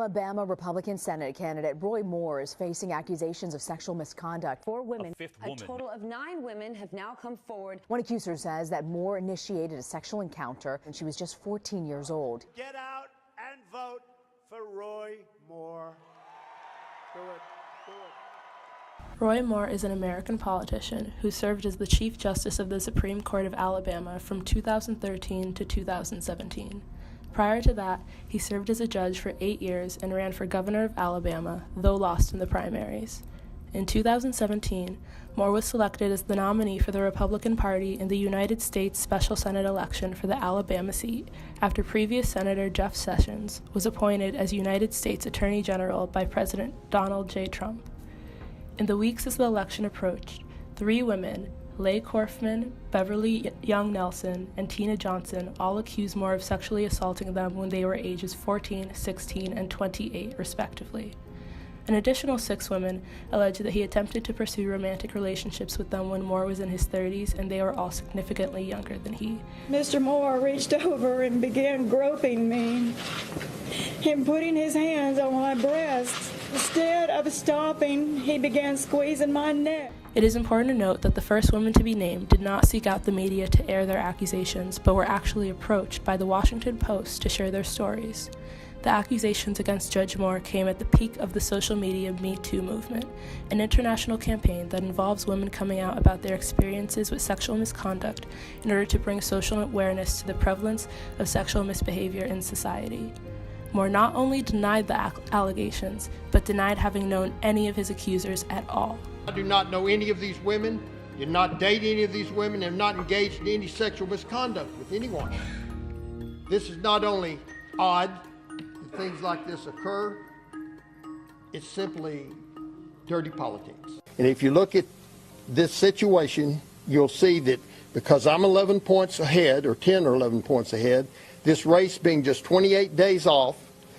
Alabama Republican Senate candidate Roy Moore is facing accusations of sexual misconduct. 4 women. A total of 9 women have now come forward. One accuser says that Moore initiated a sexual encounter when she was just 14 years old. Get out and vote for Roy Moore. Do it. Do it. Roy Moore is an American politician who served as the Chief Justice of the Supreme Court of Alabama from 2013 to 2017. Prior to that, he served as a judge for 8 years and ran for governor of Alabama, though lost in the primaries. In 2017, Moore was selected as the nominee for the Republican Party in the United States Special Senate election for the Alabama seat, after previous Senator Jeff Sessions was appointed as United States Attorney General by President Donald J. Trump. In the weeks as the election approached, 3 women, Leigh Korfman, Beverly Young Nelson, and Tina Johnson, all accused Moore of sexually assaulting them when they were ages 14, 16, and 28, respectively. An additional 6 women alleged that he attempted to pursue romantic relationships with them when Moore was in his 30s, and they were all significantly younger than he. Mr. Moore reached over and began groping me and putting his hands on my breasts. Instead of stopping, he began squeezing my neck. It is important to note that the first women to be named did not seek out the media to air their accusations, but were actually approached by the Washington Post to share their stories. The accusations against Judge Moore came at the peak of the social media Me Too movement, an international campaign that involves women coming out about their experiences with sexual misconduct in order to bring social awareness to the prevalence of sexual misbehavior in society. Moore not only denied the allegations, but denied having known any of his accusers at all. I do not know any of these women, did not date any of these women, and am not engaged in any sexual misconduct with anyone. This is not only odd that things like this occur, it's simply dirty politics. And if you look at this situation, you'll see that because I'm 11 points ahead, or 10 or 11 points ahead, this race being just 28 days off,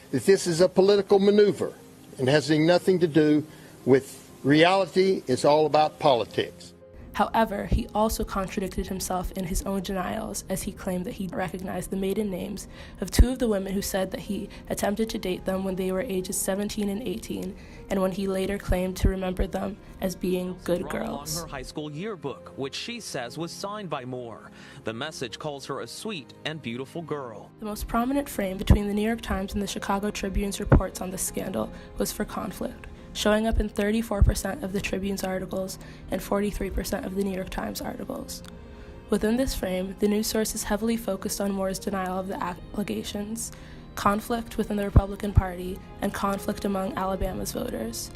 that this is a political maneuver and has nothing to do with reality. It's all about politics. However, he also contradicted himself in his own denials, as he claimed that he recognized the maiden names of 2 of the women who said that he attempted to date them when they were ages 17 and 18, and when he later claimed to remember them as being good girls. On her high school yearbook, which she says was signed by Moore. The message calls her a sweet and beautiful girl. The most prominent frame between the New York Times and the Chicago Tribune's reports on this scandal was for conflict, showing up in 34% of the Tribune's articles and 43% of the New York Times articles. Within this frame, the news sources heavily focused on Moore's denial of the allegations, conflict within the Republican Party, and conflict among Alabama's voters.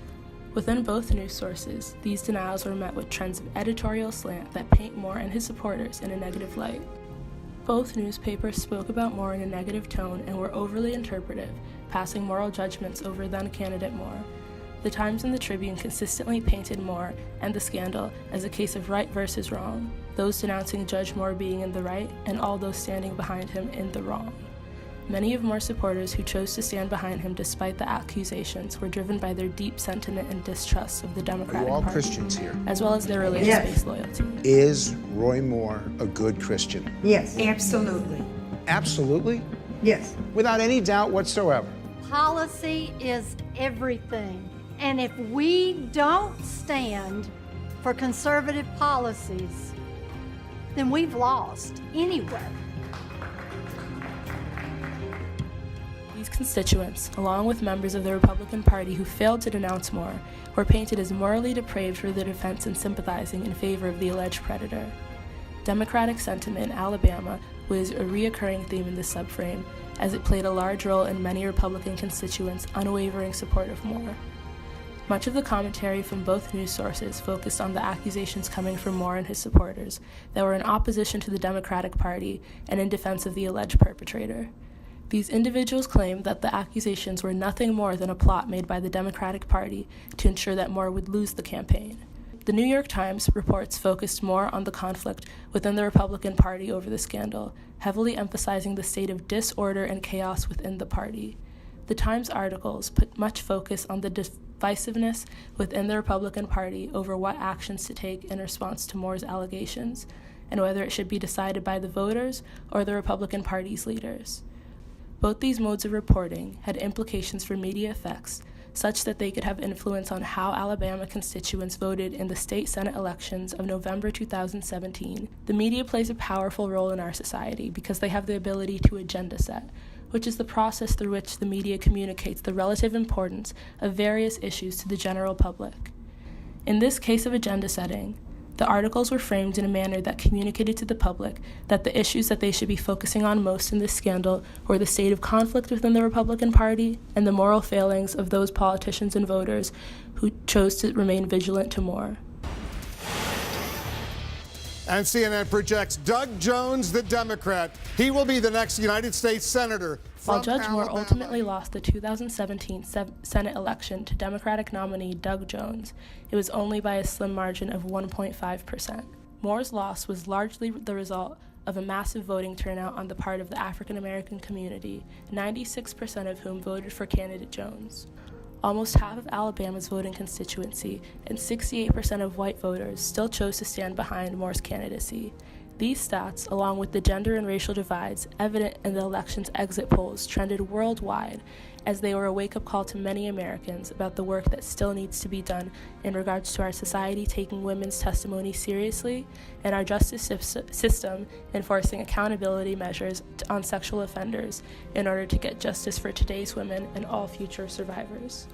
Within both news sources, these denials were met with trends of editorial slant that paint Moore and his supporters in a negative light. Both newspapers spoke about Moore in a negative tone and were overly interpretive, passing moral judgments over then-candidate Moore. The Times and the Tribune consistently painted Moore and the scandal as a case of right versus wrong, those denouncing Judge Moore being in the right and all those standing behind him in the wrong. Many of Moore's supporters who chose to stand behind him despite the accusations were driven by their deep sentiment and distrust of the Democratic We're all Party, Christians here. as well as their religious-based loyalty. Is Roy Moore a good Christian? Yes. Absolutely. Absolutely? Yes. Without any doubt whatsoever. Policy is everything. And if we don't stand for conservative policies, then we've lost anywhere. These constituents, along with members of the Republican Party who failed to denounce Moore, were painted as morally depraved for their defense and sympathizing in favor of the alleged predator. Democratic sentiment in Alabama was a reoccurring theme in this subframe, as it played a large role in many Republican constituents' unwavering support of Moore. Much of the commentary from both news sources focused on the accusations coming from Moore and his supporters that were in opposition to the Democratic Party and in defense of the alleged perpetrator. These individuals claimed that the accusations were nothing more than a plot made by the Democratic Party to ensure that Moore would lose the campaign. The New York Times reports focused more on the conflict within the Republican Party over the scandal, heavily emphasizing the state of disorder and chaos within the party. The Times articles put much focus on the divisiveness within the Republican Party over what actions to take in response to Moore's allegations, and whether it should be decided by the voters or the Republican Party's leaders. Both these modes of reporting had implications for media effects, such that they could have influence on how Alabama constituents voted in the state Senate elections of November 2017. The media plays a powerful role in our society because they have the ability to agenda set, which is the process through which the media communicates the relative importance of various issues to the general public. In this case of agenda setting, the articles were framed in a manner that communicated to the public that the issues that they should be focusing on most in this scandal were the state of conflict within the Republican Party and the moral failings of those politicians and voters who chose to remain vigilant to Moore. And CNN projects Doug Jones, the Democrat. He will be the next United States Senator. While Judge Moore ultimately lost the 2017 Senate election to Democratic nominee Doug Jones, it was only by a slim margin of 1.5%. Moore's loss was largely the result of a massive voting turnout on the part of the African American community, 96% of whom voted for candidate Jones. Almost half of Alabama's voting constituency and 68% of white voters still chose to stand behind Moore's candidacy. These stats, along with the gender and racial divides evident in the election's exit polls, trended worldwide as they were a wake-up call to many Americans about the work that still needs to be done in regards to our society taking women's testimony seriously and our justice system enforcing accountability measures on sexual offenders in order to get justice for today's women and all future survivors.